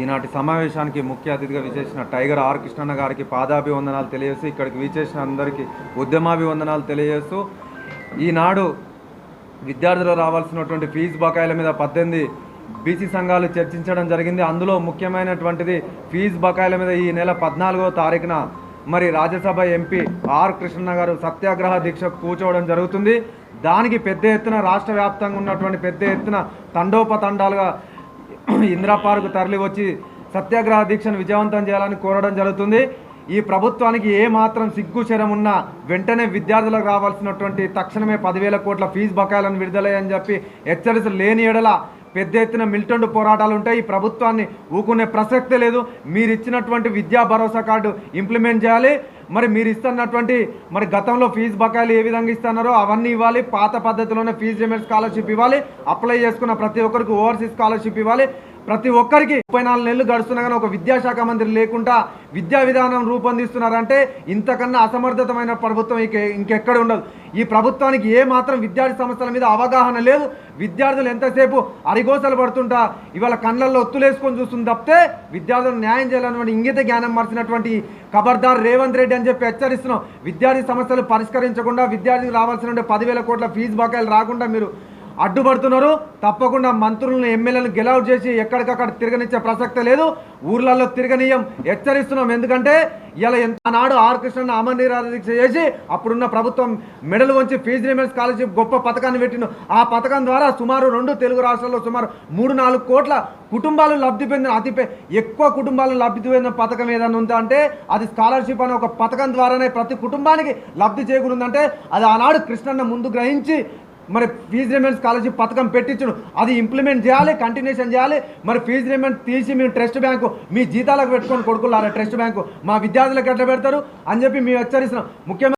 ఈనాటి సమావేశానికి ముఖ్య అతిథిగా విచ్చేసిన టైగర్ ఆర్ కృష్ణన్న గారికి పాదాభివందనాలు తెలియజేస్తూ ఇక్కడికి విచ్చేసిన అందరికీ ఉద్యమాభివందనాలు తెలియజేస్తూ ఈనాడు విద్యార్థులు రావాల్సినటువంటి ఫీజు బకాయిల మీద 18 బీసీ సంఘాలు చర్చించడం జరిగింది. అందులో ముఖ్యమైనటువంటిది ఫీజు బకాయిల మీద ఈ నెల 14వ తారీఖున మరి రాజ్యసభ ఎంపీ ఆర్ కృష్ణన్న గారు సత్యాగ్రహ దీక్ష కూర్చోవడం జరుగుతుంది. దానికి పెద్ద ఎత్తున రాష్ట్ర వ్యాప్తంగా ఉన్నటువంటి పెద్ద ఎత్తున తండోపతండాలుగా ఇందిరా పార్కు తరలి వచ్చి సత్యాగ్రహ దీక్షను విజయవంతం చేయాలని కోరడం జరుగుతుంది. ఈ ప్రభుత్వానికి ఏ మాత్రం సిగ్గు శరం ఉన్నా వెంటనే విద్యార్థులకు రావాల్సినటువంటి తక్షణమే 10,000 కోట్ల ఫీజు బకాయిలను విడుదలయ్యని చెప్పి హెచ్చరిక లేని ఎడల పెద్ద ఎత్తున మిలిటెంట్ పోరాటాలు ఉంటాయి. ఈ ప్రభుత్వాన్ని ఊకునే ప్రసక్తే లేదు. మీరు ఇచ్చినటువంటి విద్యా భరోసా కార్డు ఇంప్లిమెంట్ చేయాలి. మరి మీరు ఇస్తున్నటువంటి మరి గతంలో ఫీజు బకాయిలు ఏ విధంగా ఇస్తున్నారో అవన్నీ ఇవ్వాలి. పాత పద్ధతిలోనే ఫీజు రిమెంట్ స్కాలర్షిప్ ఇవ్వాలి. అప్లై చేసుకున్న ప్రతి ఒక్కరికి ఓవర్సీస్ స్కాలర్షిప్ ఇవ్వాలి. ప్రతి ఒక్కరికి 34 నెలలు గడుస్తున్నా కానీ ఒక విద్యాశాఖ మంత్రి లేకుండా విద్యా విధానం రూపొందిస్తున్నారంటే ఇంతకన్నా అసమర్థతమైన ప్రభుత్వం ఇంకెక్కడ ఉండదు. ఈ ప్రభుత్వానికి ఏ మాత్రం విద్యార్థి సమస్యల మీద అవగాహన లేదు. విద్యార్థులు ఎంతసేపు అరిగోసలు పడుతుంటా ఇవాళ కళ్ళల్లో ఒత్తులేసుకొని చూస్తుంది తప్పితే విద్యార్థులకు న్యాయం చేయాలన్నటువంటి ఇంగిత జ్ఞానం మార్చినటువంటి ఖబర్దార్ రేవంత్ రెడ్డి అని చెప్పి హెచ్చరిస్తున్నాం. విద్యార్థి సమస్యలు పరిష్కరించకుండా విద్యార్థికి రావాల్సిన 10,000 కోట్ల ఫీజు బకాయిలు రాకుండా మీరు అడ్డుపడుతున్నారు. తప్పకుండా మంత్రులను ఎమ్మెల్యేలను గెలౌట్ చేసి ఎక్కడికక్కడ తిరగనిచ్చే ప్రసక్తే లేదు. ఊర్లలో తిరగనీయం హెచ్చరిస్తున్నాం. ఎందుకంటే ఇలా నాడు ఆర్ కృష్ణ అమర నిరాహార దీక్ష చేసి అప్పుడున్న ప్రభుత్వం మెడలు వంచి ఫీజు రిమెంట్ స్కాలర్షిప్ గొప్ప పథకాన్ని పెట్టిన ఆ పథకం ద్వారా సుమారు 2 తెలుగు రాష్ట్రాల్లో సుమారు 3-4 కోట్ల కుటుంబాలు లబ్ధి పొందిన ఎక్కువ కుటుంబాలు లబ్ధి పొందిన పథకం ఏదైనా ఉందా అంటే అది స్కాలర్షిప్ అనే ఒక పథకం ద్వారానే ప్రతి కుటుంబానికి లబ్ధి చేకూరుందంటే అది ఆనాడు కృష్ణన్న ముందు గ్రహించి మరి ఫీజు రిమెంట్ స్కాలర్షిప్ పథకం పెట్టించును. అది ఇంప్లిమెంట్ చేయాలి, కంటిన్యూషన్ చేయాలి. మరి ఫీజు రిమెంట్ తీసి మేము ట్రస్ట్ బ్యాంకు మీ జీతాలకు పెట్టుకొని కొడుకులారా ట్రస్ట్ బ్యాంకు మా విద్యార్థులకు ఎట్లా పెడతారు అని చెప్పి మేము హెచ్చరిస్తున్నాం. ముఖ్యమంత్రి